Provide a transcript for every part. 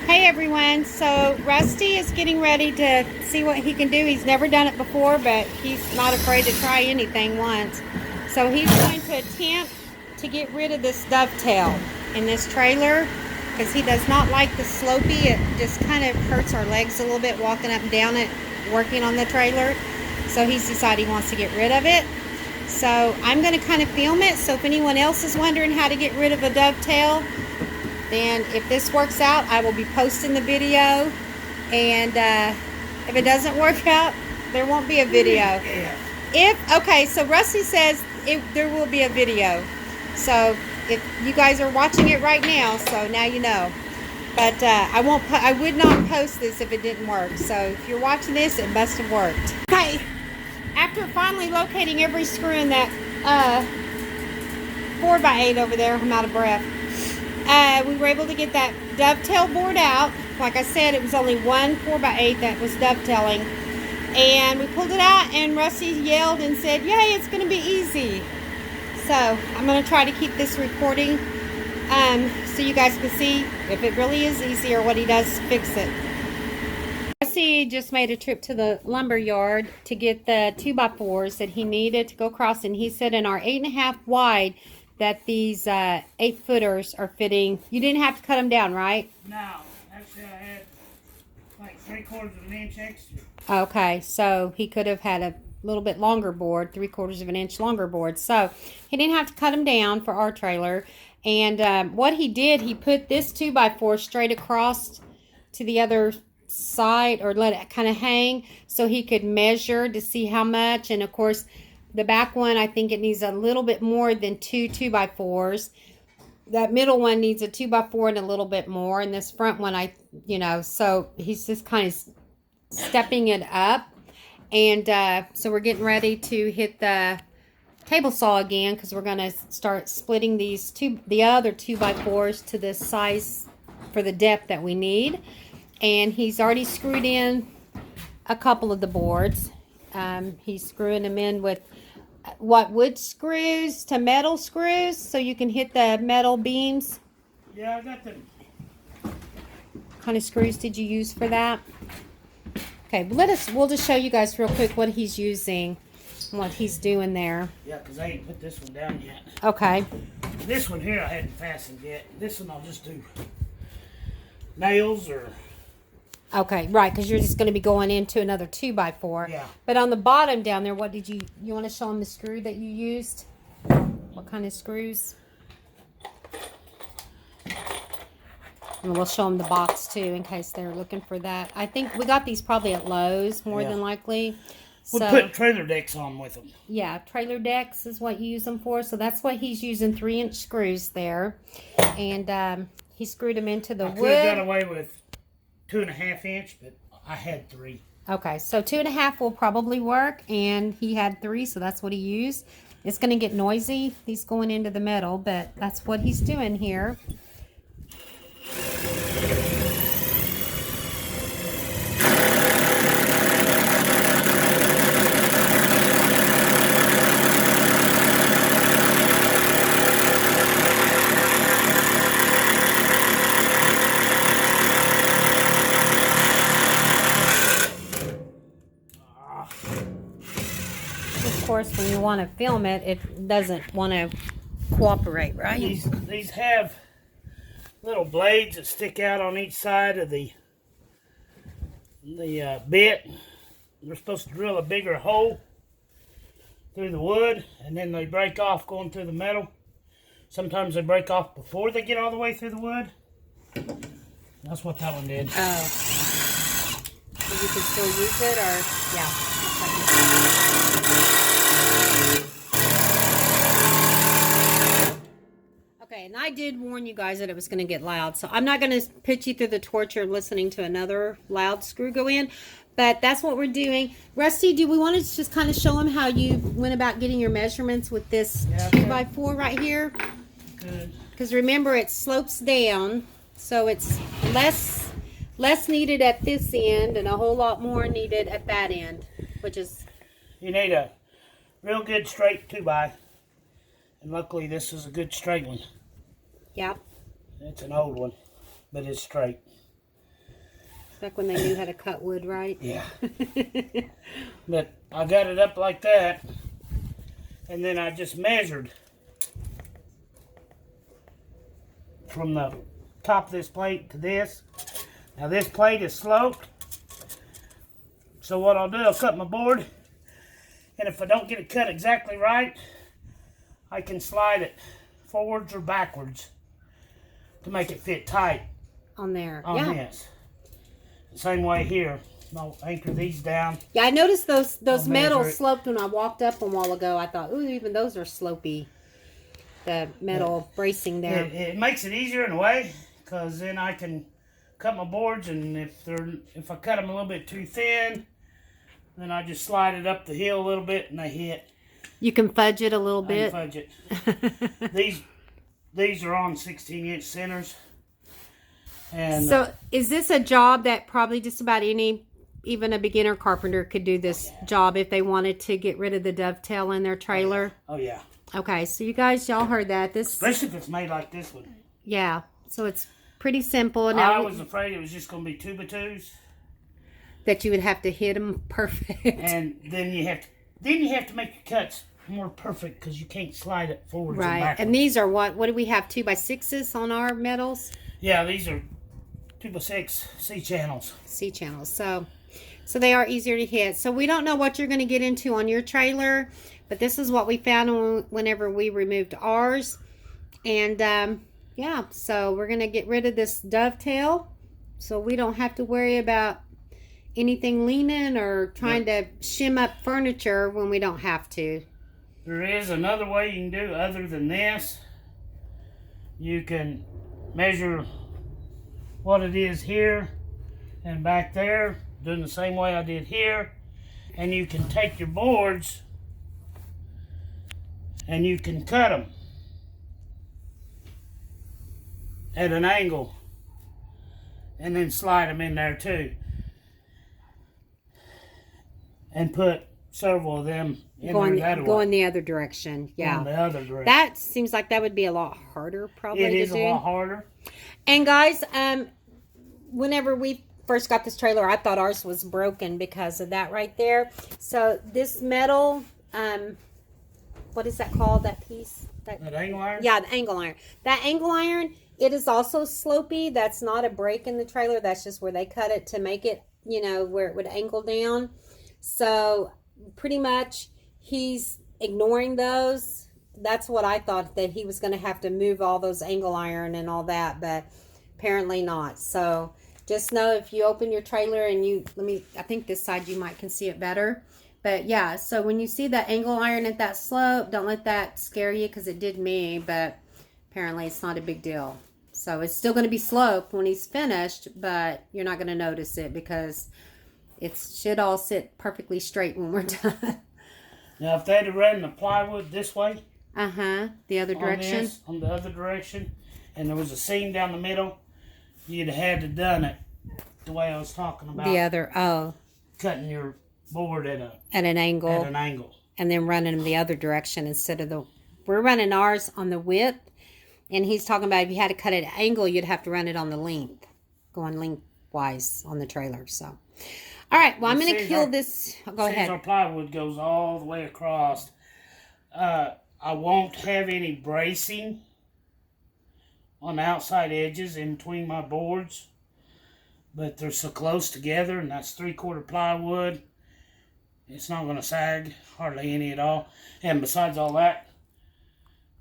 Hey everyone, so Rusty is getting ready to see what he can do. He's never done it before, but he's not afraid to try anything once. So he's going to attempt to get rid of this dovetail in this trailer because he does not like the slopey. It just kind of hurts our legs a little bit walking up and down it, working on the trailer. So he's decided he wants to get rid of it. So I'm going to kind of film it, so if anyone else is wondering how to get rid of a dovetail, then if this works out, I will be posting the video. And if it doesn't work out, there won't be a video. Okay, so Rusty says there will be a video. So if you guys are watching it right now, so now you know. But I would not post this if it didn't work. So if you're watching this, it must have worked. Okay, after finally locating every screw in that 4x8 over there, I'm out of breath. We were able to get that dovetail board out. Like I said, it was only one 4x8 that was dovetailing. And we pulled it out, and Rusty yelled and said, "Yay, it's going to be easy." So I'm going to try to keep this recording so you guys can see if it really is easy or what he does to fix it. Rusty just made a trip to the lumber yard to get the 2x4s that he needed to go across, and he said in our 8.5 wide that these 8-footers are fitting. You didn't have to cut them down, right? No, actually I had like 3/4 of an inch extra. Okay, so he could have had a little bit longer board, 3/4 of an inch longer board. So he didn't have to cut them down for our trailer. And what he did, he put this 2x4 straight across to the other side, or let it kind of hang so he could measure to see how much. And of course, the back one, I think it needs a little bit more than 2 2x4s. That middle one needs a 2x4 and a little bit more. And this front one, so he's just kind of stepping it up. And so we're getting ready to hit the table saw again, because we're going to start splitting the other 2x4s to the size for the depth that we need. And he's already screwed in a couple of the boards. He's screwing them in with wood screws to metal screws, so you can hit the metal beams. Yeah, I got them. What kind of screws did you use for that? Okay, we'll just show you guys real quick what he's using and what he's doing there. Yeah, because I ain't put this one down yet. Okay. This one here I hadn't fastened yet. This one I'll just do nails or... Okay, right, because you're just going to be going into another 2x4. Yeah. But on the bottom down there, what did you want to show them the screw that you used? What kind of screws? And we'll show them the box too, in case they're looking for that. I think we got these probably at Lowe's, more than likely. We'll put trailer decks on with them. Yeah, trailer decks is what you use them for. So that's what he's using, 3-inch screws there. And he screwed them into the wood. I could have got away with 2.5 inch, but I had 3. Okay, so 2.5 will probably work, and he had 3, so that's what he used. It's going to get noisy. He's going into the metal, but that's what he's doing here. Of course, when you want to film it, it doesn't want to cooperate, right? These have little blades that stick out on each side of the bit. They're supposed to drill a bigger hole through the wood, and then they break off going through the metal. Sometimes they break off before they get all the way through the wood. That's what that one did. Oh. So you can still use it, or yeah. Okay, and I did warn you guys that it was going to get loud, so I'm not going to put you through the torture listening to another loud screw go in, but that's what we're doing. Rusty, do we want to just kind of show him how you went about getting your measurements with this 2x4 right here? Good. Because remember, it slopes down, so it's less needed at this end and a whole lot more needed at that end, which is... You need a real good straight 2x, and luckily this is a good straight one. Yep. It's an old one, but it's straight. Back when they knew how to cut wood, right? Yeah. But I got it up like that, and then I just measured from the top of this plate to this. Now this plate is sloped, so what I'll do, I'll cut my board, and if I don't get it cut exactly right, I can slide it forwards or backwards to make it fit tight On there. on Yeah. this. Same way here. I'll anchor these down. Yeah, I noticed those I'll measure metals it. sloped when I walked up a while ago. I thought, ooh, even those are slopey. The metal bracing there. It makes it easier in a way, because then I can cut my boards, and if I cut them a little bit too thin, then I just slide it up the hill a little bit and they hit. You can fudge it a little I bit. can fudge it. These are on 16-inch centers. And So is this a job that probably just about even a beginner carpenter could do this job if they wanted to get rid of the dovetail in their trailer? oh yeah, Okay, so you guys, y'all heard that. This, especially if it's made like this one. yeah, so it's pretty simple. I Now was afraid it was just going to be 2x2s, that you would have to hit them perfect. and then you have to make your cuts more perfect, because you can't slide it forwards and Right, backwards. and these are what do we have, 2x6s on our metals? Yeah, these are 2x6 C channels. C channels. So they are easier to hit. So we don't know what you're going to get into on your trailer, but this is what we found whenever we removed ours. And yeah, so we're going to get rid of this dovetail, so we don't have to worry about anything leaning or trying to shim up furniture when we don't have to. There is another way you can do other than this. You can measure what it is here and back there, doing the same way I did here. And you can take your boards and you can cut them at an angle and then slide them in there too. And put several of them in there that way. Going the other direction. Yeah. In the other direction. That seems like that would be a lot harder probably It to is do. a lot harder. And guys, whenever we first got this trailer, I thought ours was broken because of that right there. So this metal, what is that called? That piece? That angle iron? Yeah, the angle iron. That angle iron, it is also slopey. That's not a break in the trailer. That's just where they cut it to make it, where it would angle down. So pretty much he's ignoring those. That's what I thought, that he was going to have to move all those angle iron and all that, but apparently not. So just know, if you open your trailer and I think this side you can see it better. But yeah, so when you see that angle iron at that slope, don't let that scare you, because it did me, but apparently it's not a big deal. So it's still going to be sloped when he's finished, but you're not going to notice it because it should all sit perfectly straight when we're done. Now, if they'd have run the plywood this way, the other direction. on the other direction, and there was a seam down the middle, you'd have had to done it the way I was talking about. The other, Cutting your board at an angle. an angle. And then running them the other direction instead of we're running ours on the width, and he's talking about if you had to cut it at an angle, you'd have to run it on the length, going lengthwise on the trailer. So, all right, well, I'm going to kill this. Go ahead. Since our plywood goes all the way across, I won't have any bracing on the outside edges in between my boards, but they're so close together, and that's 3/4 plywood. It's not going to sag hardly any at all. And besides all that,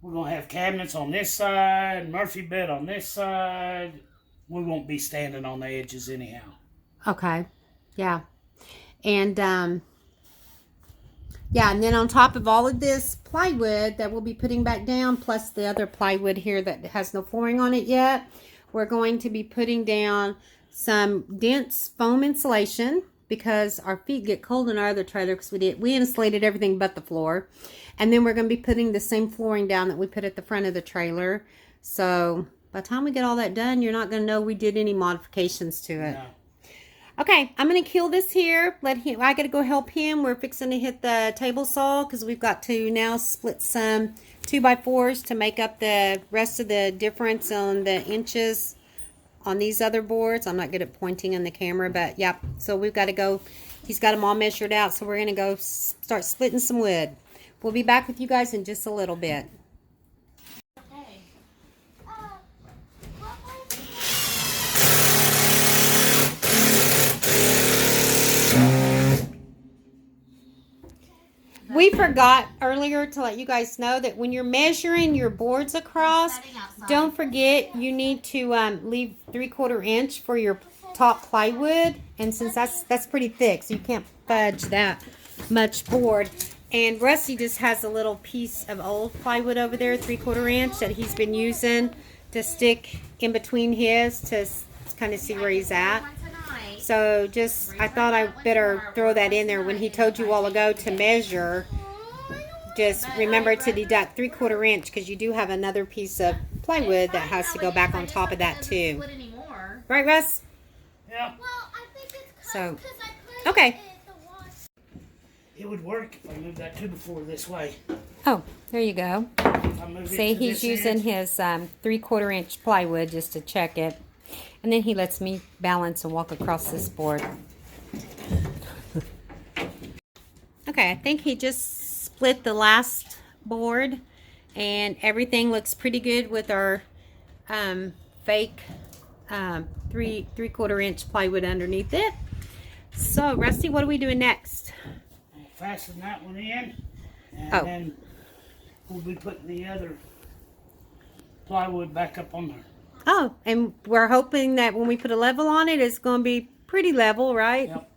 we're going to have cabinets on this side, Murphy bed on this side. We won't be standing on the edges anyhow. Okay. Yeah. And and then on top of all of this plywood that we'll be putting back down, plus the other plywood here that has no flooring on it yet, we're going to be putting down some dense foam insulation, because our feet get cold in our other trailer, because we insulated everything but the floor. And then we're going to be putting the same flooring down that we put at the front of the trailer. So by the time we get all that done, you're not going to know we did any modifications to it. No. Okay, I'm going to kill this here. I got to go help him. We're fixing to hit the table saw, because we've got to now split some 2x4s to make up the rest of the difference on the inches on these other boards. I'm not good at pointing in the camera, but yep. So we've got to go. He's got them all measured out, so we're going to go start splitting some wood. We'll be back with you guys in just a little bit. We forgot earlier to let you guys know that when you're measuring your boards across, don't forget you need to leave 3/4 inch for your top plywood. And since that's pretty thick, so you can't fudge that much board. And Rusty just has a little piece of old plywood over there, 3/4 inch, that he's been using to stick in between his to kind of see where he's at. So I thought I better throw that in there. When he told you all ago to measure, just remember to deduct 3/4 inch, because you do have another piece of plywood that has to go back on top of that too. Right, Russ? Yeah. So, okay. It would work if I moved that 2x4 this way. Oh, there you go. I move it See, to he's this using end. his 3/4 inch plywood just to check it. And then he lets me balance and walk across this board. Okay, I think he just split the last board, and everything looks pretty good with our fake 3/4 inch plywood underneath it. So, Rusty, what are we doing next? I'll fasten that one in, and then we'll be putting the other plywood back up on there. Oh, and we're hoping that when we put a level on it, it's going to be pretty level, right? Yep.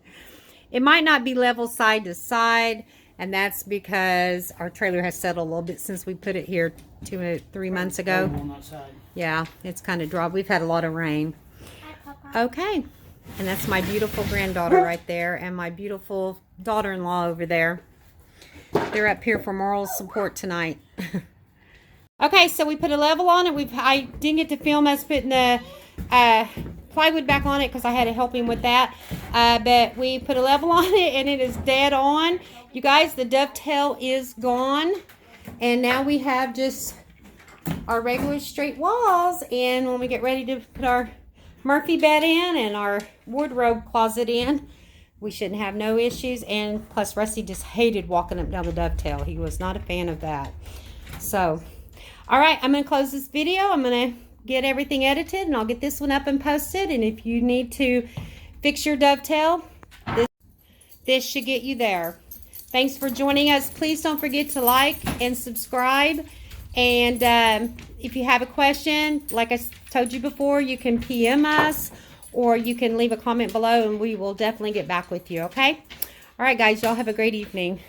It might not be level side to side, and that's because our trailer has settled a little bit since we put it here 3 months ago. On that side. Yeah, it's kind of dropped. We've had a lot of rain. Okay, and that's my beautiful granddaughter right there, and my beautiful daughter-in-law over there. They're up here for moral support tonight. Okay, so we put a level on it. I didn't get to film us putting the plywood back on it because I had to help him with that. But we put a level on it, and it is dead on. You guys, the dovetail is gone. And now we have just our regular straight walls. And when we get ready to put our Murphy bed in and our wardrobe closet in, we shouldn't have no issues. And plus, Rusty just hated walking up and down the dovetail. He was not a fan of that. So... all right, I'm going to close this video. I'm going to get everything edited, and I'll get this one up and posted. And if you need to fix your dovetail, this should get you there. Thanks for joining us. Please don't forget to like and subscribe. And if you have a question, like I told you before, you can PM us, or you can leave a comment below, and we will definitely get back with you, okay? All right, guys, y'all have a great evening.